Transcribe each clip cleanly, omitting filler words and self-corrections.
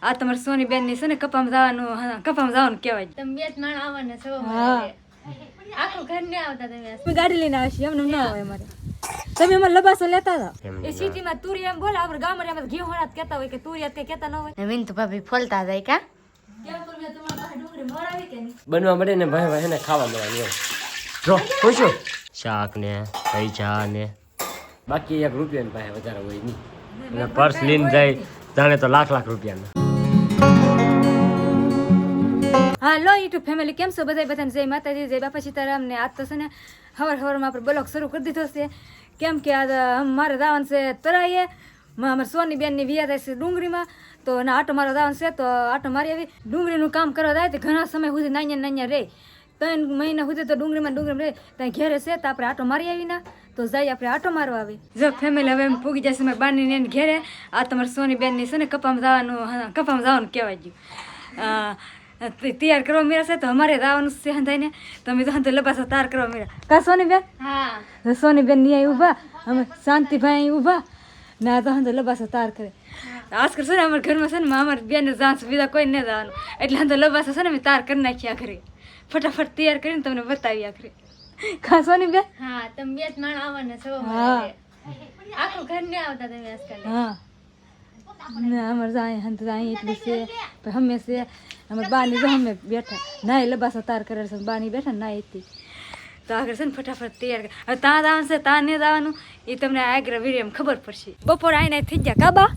આ તમારે સોની બેન ની છે ને કપામાં જવાનું કહેવાય. તમે બે જ માણસ આવવાના છો. આખું ઘર ને આવતા તમે. ગાડી લઈને આવશે એમને ના હોય અમારે. તમે એમાં લબાસો લેતા હતા એ સિટીમાં તુરિયા એમ બોલે આપણે ગામમાં ઘી હોણાત કહેતા હોય કે તુરિયા કે કહેતા ન હોય. વિંતુ ભાભી ફોલતા જાય કા કેમ કરું મેં તમારા પાસે ડુંગળી મરાવી કે નહીં બનવા મળે ને ભાઈ એને ખાવા મળે એવું જો પૂછું શાક ને પૈસા ને બાકી 1 રૂપિયા પાસે વધારે હોય નહીં અને પર્સ લઈને જાય જાણે તો લાખ રૂપિયાના. હા લો યુટ્યુબ ફેમિલી કેમ છો બધાને જય માતાજી જય બાપા સીતારામ ને આજ તો છે ને હવારમાં આપણે બ્લોગ શરૂ કરી દીધો છે કેમ કે આ મારે દાવન છે તરાઈએ અમારે સોની બેનની વિયા થાય છે ડુંગળીમાં તો ના આટો મારો દાવન છે તો આટો મારી આવી ડુંગળીનું કામ કરવા જાય તો ઘણા સમય સુધી નાન્યા રહે 3 મહિના સુધી તો ડુંગળીમાં રહે ત્યાં ઘેરે છે તો આપણે આટો મારી આવી ના તો જાય આપણે આટો મારવા આવી જો ફેમિલી હવે એમ પૂગી જશે મારી બાની ને ઘેરે આ તમારી સોની બેનની છે ને કપામાં જવાનું કહેવાય ગયું તૈયાર કરવા મેળા છે તો અમારે રાવાનું સહન થાય ને તમે તો લબાસો તાર કરવા મેળા કા સોની બેન હા સોની બેન ની અહીં ઊભા અમે શાંતિભાઈ અહીં ઊભા ના તો લબાસો તાર કરે આજકાલ છે ને અમારા ઘરમાં છે ને અમારી બેન જાણ બીજા કોઈ ન જવાનું એટલે તો લબાસો છે ને મેં તાર કરી નાખ્યા ઘરે ફટાફટ તૈયાર કરીને તમને બતાવી આખરે કા સોની બેન હા તમે બે જ માણસ આવવાના છો. આખું ઘર ને આવતા તમે આજકાલ. હા અમારે જાય હંત જાય એટલું છે અમે છે અમારે બાની જો અમે બેઠા ના લબાસો તાર કરે છે બાની બેઠા ના એથી તો આગળ છે ને ફટાફટ તૈયાર કરે હવે ત્યાં જવાનું છે ત્યાં નહીં જવાનું એ તમને આગળ વિડીયો ખબર પડશે. બપોર આવીને થઈ ગયા કાબા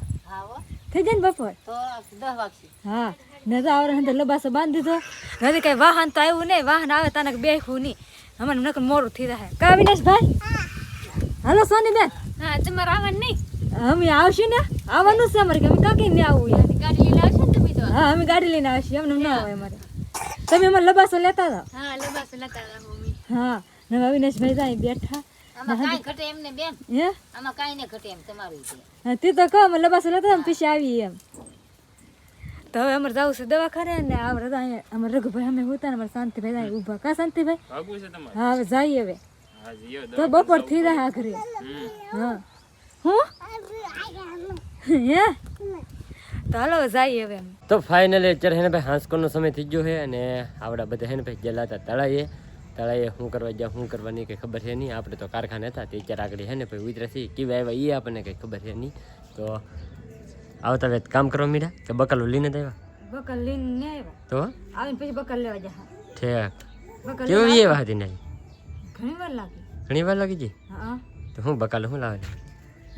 થઈ જાય ને બપોર તો 10 વાગશે. હા ને તો આવડે હંત લબાસો બાંધી દીધો નથી કઈ વાહન તો આવ્યું નહીં વાહન આવે તાને બેહવું નહીં અમારે નકર મોડું થઈ જાય કા વિનેશભાઈ હાલો સોની બેન હા તમારે આવવાનું નહીં અમે આવશું ને આવવાનું છે અમારે કે અમે કાંઈ નહીં આવવું યાર ગાડી લઈને આવશો ને તમે તો. હા અમે ગાડી લઈને આવશું એમને ના હોય અમારે તમે એમાં લબાસો લેતા હતા હા લબાસ લેતા હતા મમ્મી. હા ને અવિનાશભાઈ ત્યાં બેઠા આમાં કાંઈ ઘટે એમ ને બેન હે આમાં કાંઈ ને ઘટે એમ તમારું છે. હા તે તો કહો અમે લબાસો લેતા અમે પીછે આવી એમ તો હવે અમારે જવું છે દવાખાને ને આપણે અહીંયા અમારે રઘુભાઈ અમે હોતા ને અમારે શાંતિભાઈ ત્યાં ઊભા કા શાંતિભાઈ હા હવે જઈએ હવે તો બપોર થઈ જાય આખરે હા હું હે તો હાલો જઈએ હવે તો ફાઇનલી અત્યારે હે ને ભાઈ હાંસકોનો સમય થઈ ગયો છે અને આવડા બધા હે ને ભાઈ ગયેલા હતા તળાઈએ શું કરવા ગયા શું કરવાની કંઈ ખબર છે નહીં આપણે તો કારખાને હતા તે અત્યારે આગળ હે ને ભાઈ ઉતરાથી કેવા આવ્યા એ આપણને કંઈ ખબર છે નહીં તો આવતા વેત કામ કરવા મીડા કે બકાલો લઈને જ આવ્યા બકલ લઈને આવ્યા તો આવીને પછી બકલ લેવા જા ઠેક બકલ કેવી એવા હતી ને ઘણી વાર લાગી ઘણી વાર લાગી ગઈ હા તો હું બકાલો શું લાવે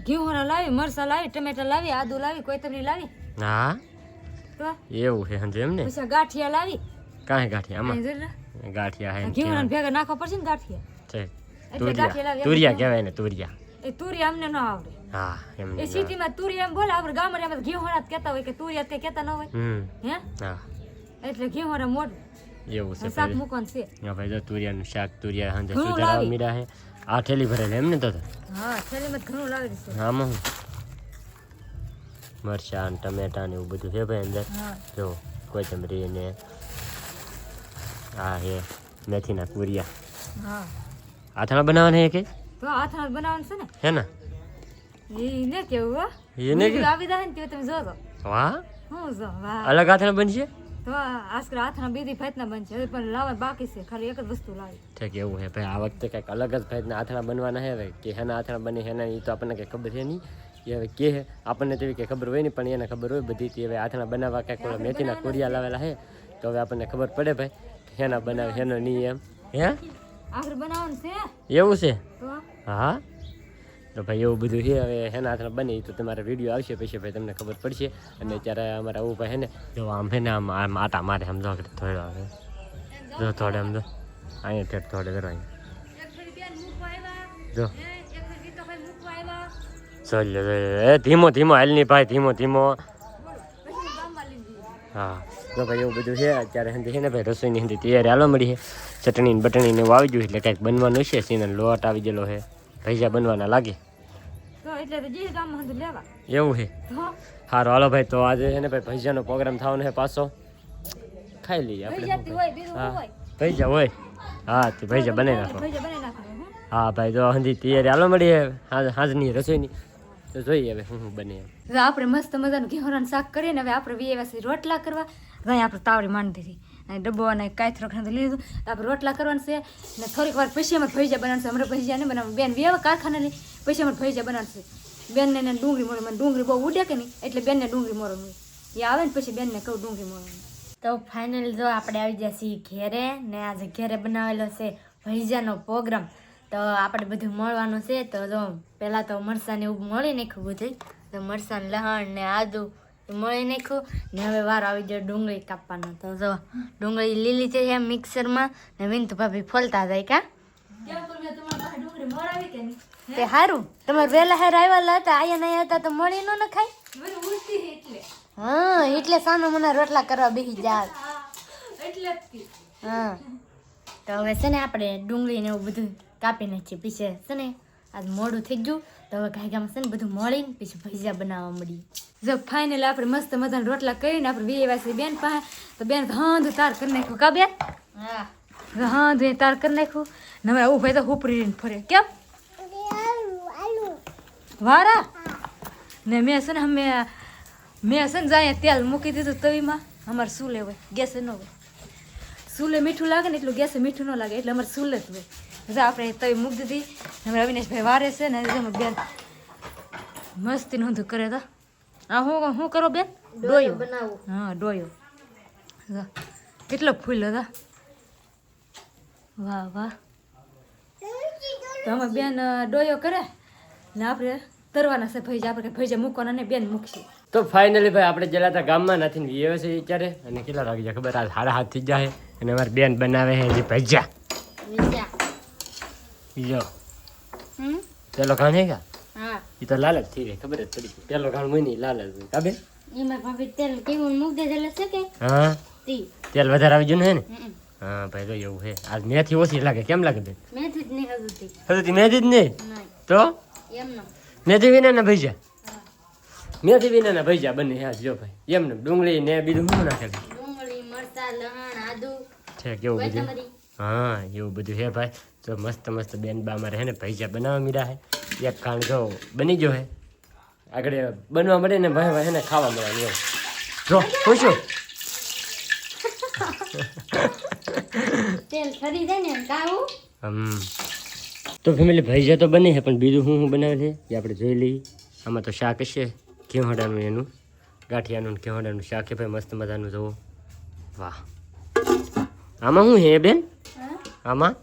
ઘી હોણા લાવી મરસા લાવી ટમેટા લાવી આદુ લાવી કોથમરી લાવી હા તો એવું છે સમજે એમ ને પછી ગાંઠિયા લાવી કાંઈ ગાંઠિયા આમાં જરૂર ગાંઠિયા હે ઘી હોણા ભેગા નાખવા પડશે ને ગાંઠિયા ઠીક એટલે ગાંઠિયા લાવી તુરિયા કહેવાય ને તુરિયા એ તુરી અમને ન આવડે હા એમ એ સિટીમાં તુરી એમ બોલે આપણે ગામમાં ઘી હોણા કહેતા હોય કે તુરિયા કે કહેતા ન હોય હે હા એટલે ઘી હોણા મોઢું એવું છે શાક મૂકવાનું છે હા ભાઈ જો તુરિયાનું શાક તુરિયા હાંજે સુધારવા મીરા હે આ થેલી ભરેલી એમ ને તો હા થેલીમાં ઘણું લાવી દઈશું આમાં હું મરચાં ટમેટા ને એવું બધું છે ભાઈ અંદર હા જો કોથમરી ને આ હે મેથીના કુરિયા હા આથાણા બનાવવાના હે કે તો હાથમાં બનાવવાનું છે ને હે ને એ ને કેવું હો એને કે આવી જાય ને તે તમે જોજો વાહ હું જો વાહ અલગ આથાણા બનશે તો આજકાલ હાથના બીજી ફાઈતના બનશે હવે પણ લાવવા બાકી છે ખાલી એક જ વસ્તુ લાવી ઠીક એવું છે ભાઈ આ વખતે કંઈક અલગ જ ફાઈતના આથાણા બનવાના હે હવે કે હેના આથાણા બને હેના એ તો આપણને કંઈ ખબર છે નહીં એ હવે કે આપણને તેવી કંઈ ખબર હોય નહીં પણ એને ખબર હોય બધી તે હવે આથાણા બનાવવા કંઈક ઓલા મેથીના કુરિયા લાવેલા હે તો હવે આપણને ખબર પડે ભાઈ હેના બનાવે હેનો નહીં એમ હે આખરે બનાવવાનું છે એવું છે તો હા તો ભાઈ એવું બધું છે હવે હેના હાથમાં બને તો તમારે વિડીયો આવશે પછી ભાઈ તમને ખબર પડશે અને અત્યારે અમારા આવું ભાઈ હે ને જો આમ હે ને આમ આટા મારે સમજો થોડો આવે જો થોડે આમ જો અહીંયા ઠેઠ થોડે કરો જો ચાલ એ ધીમો ધીમો હાલની ભાઈ ધીમો ધીમો હા તો ભાઈ એવું બધું છે અત્યારે હિન્દી છે ને ભાઈ રસોઈની હિન્દી તૈયારી હાલવા મળી છે ચટણી બટણી ને એવું આવી ગયું એટલે કંઈક બનવાનું છે સીને લોટ આવી ગયેલો છે ભૈજા બનવાના લાગે તો એટલે તો જે ગામમાં હતું લેવા એવું છે તો સારું હાલો ભાઈ તો આજે છે ને ભાઈ ભૈજાનો પ્રોગ્રામ થવાનો છે પાછો ખાઈ લઈએ થઈ આપણે જતી હોય બીજું હા હોય ભૈજા હોય હા તે ભૈજા બનાવી નાખો ભજીયા બનાવી નાખવાનું હો. હા ભાઈ તો હંધી તૈયારી હાલવા મળી હાજની રસોઈની તો જોઈએ હવે શું બને એમ. હવે આપણે મસ્ત મજાનું ઘેવરાનું શાક કરીએ ને હવે આપણે વ્યવસ્થિત રોટલા કરવા અહીં આપણે તાવડી માંડી દીધી અને ડબ્બો અને કાંઈ ખાંડ લીધું તો આપણે રોટલા કરવાનું છે ને થોડીક વાર પછી અમારે ભજીયા બનાવશે હમણાં ભજીયા નહીં બનાવવાનું બેન વ્યવ કારખાને લઈ પછી અમારે ભજીયા બનાવશે બેનને એને ડુંગળી મોડે મને ડુંગળી બહુ ઉડે કે નહીં એટલે બેનને ડુંગળી મોડવાનું એ આવે ને પછી બેનને કહું ડુંગળી મોડવાનું. તો ફાઇનલ જો આપણે આવી ગયા છીએ ઘેરે ને આજે ઘેરે બનાવેલો છે ભજીયાનો પ્રોગ્રામ. તો આપણે બધું મળવાનું છે. તો જો પહેલાં તો મરચાંને એવું મળી નાખ્યું બધું. તો મરચાં લહણ ને આદુ એ મળી નાખ્યું ને હવે વાર આવી ગયો ડુંગળી કાપવાનો. તો જો ડુંગળી લીલી છે એમ મિક્સરમાં ને વિનતુ ભાભી ફોલતા જાય કા તે સારું તમારે વહેલા હાર આવેલા હતા આયા નહીં હતા તો મળી ન ખાય. હા એટલે સાનો મને રોટલા કરવા બેસી જાય. હા તો હવે છે ને આપણે ડુંગળી ને એવું બધું કાપી નાખીએ પીછે છે ને આજ મોડું થઈ ગયું તો હવે ગાયગામાં છે ને બધું મળીને પછી ભજીયા બનાવવા મળીએ. જો ફાઇનલ આપણે મસ્ત મજાના રોટલા કરીને આપણે વ્યવસ્થિત બેન પાસે તો બેન હાંધું તાર કરી નાખ્યું કા બેન હા હાંધું તાર કરી નાખ્યું ને હવે ઉભે તો ઉપરી ફરે કેમ વારા ને મેં છે ને મેં છે ને જાય તેલ મૂકી દીધું તવીમાં અમારે સુલે હોય ગેસે ન હોય સુલે મીઠું લાગે ને એટલું ગેસે મીઠું ન લાગે એટલે અમારે સુલે જ હોય. હવે આપણે તવી મૂકી દીધી અમે અવિનાશભાઈ વારે છે ને બેન મસ્તી નોંધું કરે તો આ હું કરો બેન ડોયો બનાવું. હા ડોયો કેટલો ફૂલ્યો હતા વાહ વાહ. તો અમે બેન ડોયો કરે ને આપણે તરવાના છે ભૈજા આપણે ભૈજા મૂકવાના ને બેન મૂકશે. તો ફાઇનલી ભાઈ આપણે જેલા હતા ગામમાં નથી વ્યવ છે વિચારે અને કેટલા વાગી જાય ખબર આ 7:30 થઈ જાય અને અમારી બેન બનાવે છે જે ભજીયા જો પેલો ઘાણ હે કા હા એ તો લાલ જ થઈ ગઈ ખબર જ પડી પેલો ઘાણ હોય ને લાલ જ હોય કા બેન એમાં ભાભી તેલ કેવું મૂક દે એટલે છે કે હા તી તેલ વધારે આવી ગયું ને હે ને હા ભાઈ તો એવું છે આજ મેથી ઓછી લાગે કેમ લાગે બેન મેથી જ નહીં હજુથી હજુ મેથી જ નહીં નહીં તો એમનો મેથી વિનાના ભજીયા મેથી વિનાના ભજીયા બને હા જો ભાઈ એમને ડુંગળી ને બીજું શું નાખેલું ડુંગળી મરચાં લહણ આદુ છે કેવું બધું કોથમરી. હા એવું બધું હે ભાઈ તો મસ્ત મસ્ત બેન બા મારે હે ને ભજીયા બનાવવા મીડા હે એક ખાણ જો બની ગયો હે આગળ બનવા મળે ને ભાઈ હે ને ખાવા મળે એવું જો ખુશું તેલ ઠરી જાય ને એમ કાવું તો ફેમિલી ભજીયા તો બની છે પણ બીજું શું બનાવે છે એ આપણે જોઈ લઈએ. આમાં તો શાક હશે ઘેવડાનું એનું ગાંઠિયાનું ઘેવડાનું શાક છે ભાઈ મસ્ત મજાનું જુઓ વાહ. આમાં શું હે બેન આમાં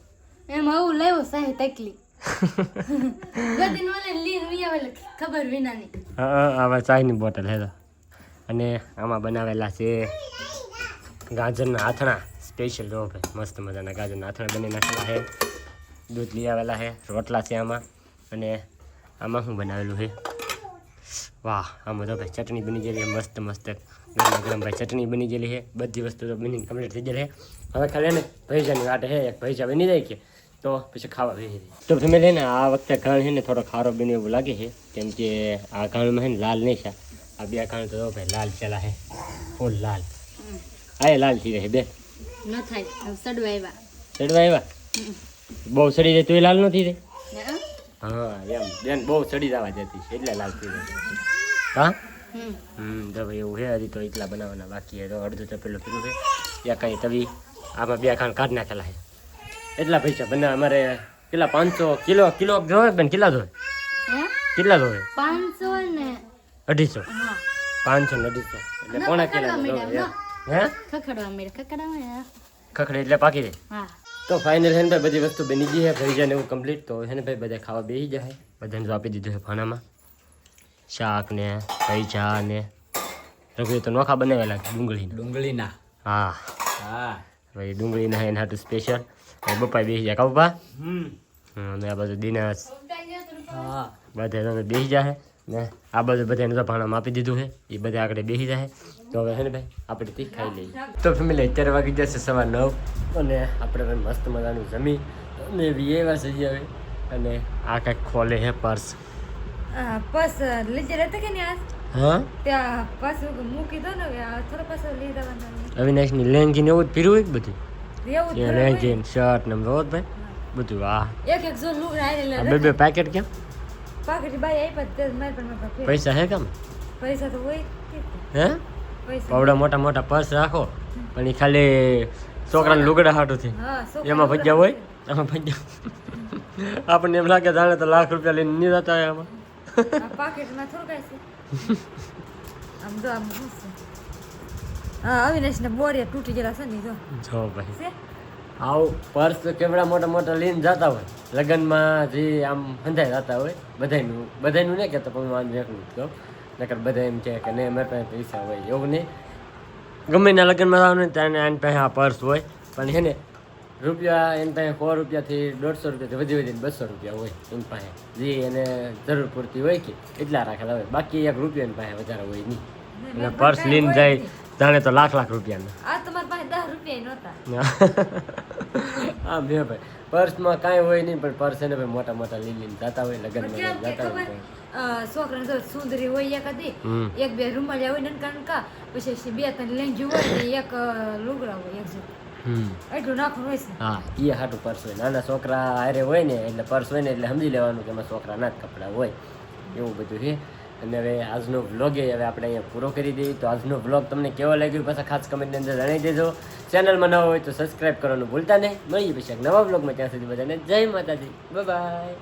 એમ આવું લેવું સાહે તકલી ગદીન વાલે લીન વિયાવેલ ખબર વિનાની હા આવા ચાયની બોટલ હે તો અને આમાં બનાવેલા છે ગાજરના આથણા સ્પેશિયલ જો ભાઈ મસ્ત મજાના ગાજરના આથણા બની નાખેલા છે દૂધ લઈ આવેલા છે રોટલા છે આમાં અને આમાં શું બનાવેલું છે વાહ આમાં તો ભાઈ ચટણી બની ગયેલી છે મસ્ત મસ્ત ગરમ ગરમ ભાઈ ચટણી બની ગયેલી છે બધી વસ્તુ તો બની કમ્પ્લીટ થઈ ગયેલી છે હવે ખાલી ને ભૈજાની વાટે છે એક ભૈજા બની જાય કે તો પછી ખાવા બેસી જાય. તો તમે ને આ વખતે ઘાણ છે ને થોડો ખારો બને એવું લાગે છે કેમ કે આ ઘાણમાં છે ને લાલ નહીં છે આ બે ઘાણ તો ભાઈ લાલ ચલા છે ફૂલ લાલ આ લાલ થઈ રહે બે ન થાય હવે સડવા આવ્યા ચડવા આવ્યા બહુ સડી જાય તો એ લાલ ન થઈ જાય હા એમ બેન બહુ સડી જવા જતી એટલે લાલ થઈ જાય હા તો ભાઈ એવું છે હજી તો એટલા બનાવવાના બાકી છે તો અડધું તો પેલું પીલું છે યા કાંઈ તવી આમાં બે ખાંડ કાઢ નાખેલા છે એટલા પૈસા બનાવે અમારે કેટલા 500 કિલો જોવે બેન કેટલા જોવે કેટલા જોવે 500 ને 250 હા 500 ને 250 એટલે પોણા કિલો જોવે હે ખખડવા મળે ખખડે એટલે પાકી જાય હા તો ફાઇનલ છે ને ભાઈ બધી વસ્તુ બની ગઈ છે ભજીયા ને એવું કમ્પ્લીટ તો છે ને ભાઈ બધા ખાવા બેસી જાય બધાને તો આપી દીધું છે ખાનામાં શાક ને ભજીયા ને રઘુએ તો નોખા બનાવેલા ડુંગળીના હા હા ભાઈ ડુંગળીના એના હાટું સ્પેશિયલ બપ્પા બેસી જાય કા પપ્પા અને આ બાજુ દિનેશ હા બધા તમે બેસી જાય ને આ બાજુ બધાને તો ભાણામાં આપી દીધું છે એ બધા આગળ બેસી જાય તો હવે છે ને ભાઈ આપણે તે ખાઈ લઈએ તો ફેમિલી અત્યારે વાગી જશે 9:15 અને આપણે હવે મસ્ત મજાનું જમી અને એવા થઈ આવે અને આ કંઈક ખોલે છે પર્સ બસ લીધે રહેતા કે નહીં આજ હા ત્યાં પાછું મૂકી દો ને થોડો પાછો લઈ દેવાના અવિનાશની લેંગી ને એવું જ પીરું હોય કે બધું એવું જ લેંગી શર્ટ ને રોજ ભાઈ બધું આ એક જો લુગડા બે પેકેટ કેમ પાકીટ બાય આપ્યા તે મારી પણ મારા પાસે પૈસા હે કામ પૈસા તો હોય હે પૈસા પાવડા મોટા મોટા પર્સ રાખો પણ એ ખાલી છોકરાને લુગડા હાટુથી હા એમાં ભજ્યા હોય આમાં ભજ્યા આપણને એમ લાગે જાણે તો લાખ રૂપિયા લઈને નહીં જતા હોય આમાં પાકીટમાં થોડું કાંઈ છે આમ જો આમ શું છે હા અવિનાશને બોરિયા તૂટી ગયેલા છે ને જો જો ભાઈ છે આવું પર્સ તો કેવડા મોટા મોટા લઈને જતા હોય લગ્નમાં જે આમ હંધાઈ જતા હોય બધાયનું નહીં કહેતો પણ હું આને એકલું જ કહું નકર બધા એમ કહે કે નહીં મારી પાસે પૈસા હોય એવું નહીં ગમે એના લગ્નમાં જવાનું ને ત્યાં આની પાસે આ પર્સ હોય પણ એને રૂપિયા એની પાસે 100 રૂપિયાથી 150 રૂપિયાથી વધીને 200 રૂપિયા હોય એની પાસે જે એને જરૂર પૂરતી હોય કે એટલા રાખેલા હોય બાકી 1 રૂપિયા એની પાસે વધારે હોય નહીં અને પર્સ લઈને જાય જાણે તો લાખ રૂપિયાના આ તમારી પાસે 10 રૂપિયા નહોતા હા મેં ભાઈ પર્સમાં કાંઈ હોય નહીં પણ પર્સ એને ભાઈ મોટા મોટા લઈને જતા હોય પણ લગ્નમાં કેમ કે જતા ખબર હોય છોકરાને જો સુંદરી હોય એકાદી હમ. એક બે રૂમાલિયા હોય નનકા નનકા પછી 2-3 લેંગી હોય ને એક લુગડા હોય એક જો એટલું નાખવાનું હોય છે હા એ હાટું પર્સ હોય નાના છોકરા હારે હોય ને એટલે પર્સ હોય ને એટલે સમજી લેવાનું કે એમાં છોકરાના જ કપડાં હોય એવું બધું છે અને હવે આજનો વ્લોગ હવે આપણે અહીંયા પૂરો કરી દઈએ તો આજનો વ્લોગ તમને કેવો લાગ્યો પાછા ખાસ કમેન્ટની અંદર જણાવી દેજો ચેનલમાં નવા હોય તો સબસ્ક્રાઈબ કરવાનું ભૂલતા નહીં મળીએ પછી એક નવા વ્લોગમાં ત્યાં સુધી બધાને જય માતાજી બાય